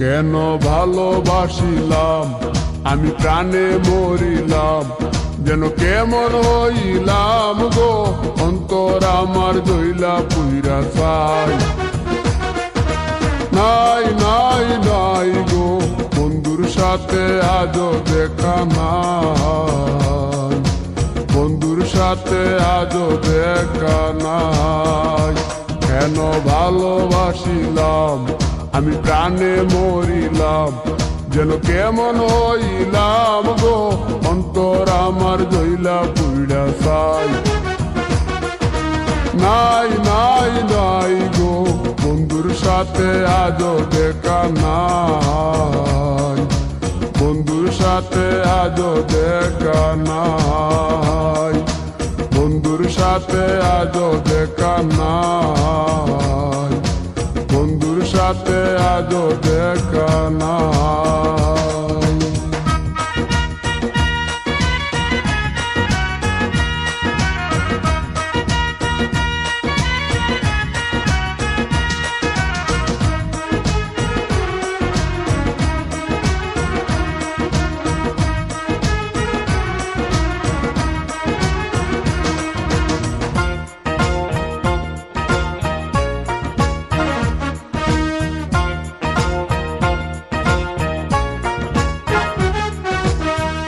কেন ভালোবাসিলাম আমি প্রাণে মরিলাম, যেন কেমন হইলাম গো, অন্তর আমার দইলা পুইরা চাই। নাই নাই নাই গো, বন্ধুর সাথে আজও দেখা নাই, বন্ধুর সাথে আজও দেখা নাই। কেন ভালোবাসিলাম আমি প্রাণে মরিলাম, যেন কেমন হইলাম গো, অন্তর আমার দইলা পুইরা চাই। নাই নাই নাই গো, বন্ধুর সাথে আজও দেখা নাই, বন্ধুর সাথে আজও দেখা নাই, বন্ধুর সাথে আজও দেখা নাই, বন্ধুর সাথে আজও দেখা নাই।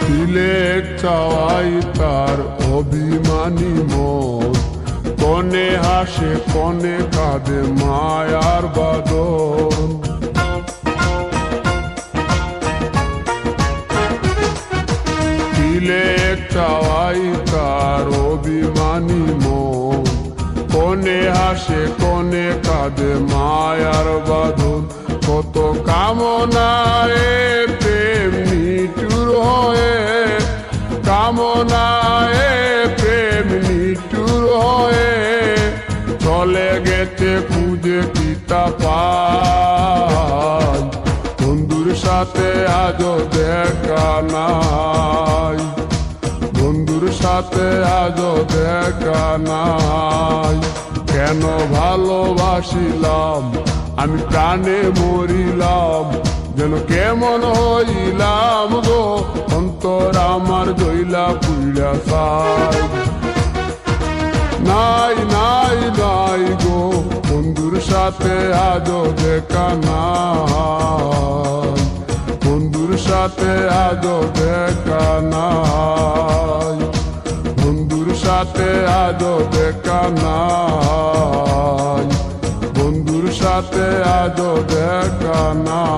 তিলেক চাওয়াই তার অভিমানী মন, কনে হাসে কনে কাঁদে মায়ার বাদন। তিলেক চাওয়াই তার অভিমানী মন, কনে হাসে কনে কাঁদে মায়ার বাদন। কত কামনায় প্রেম নিঠুর হয়ে, কামনায় প্রেম নিঠুর হয়ে চলে গেছে খুঁজে কিতা পাই। বন্ধুর সাথে আজও দেখা নাই, বন্ধুর সাথে আজও দেখা নাই। কেন ভালোবাসিলাম আমি প্রাণে মরিলাম, যেন কেমন হইলাম গো, অন্তর আমার দইলা পুইরা চাই। নাই নাই নাই গো, বন্ধুর সাথে আজও দেখা নাই, বন্ধুর সাথে আজও দেখা নাই, বন্ধুর সাথে আজও দেখা নাই, বন্ধুর সাথে আজও দেখা নাই।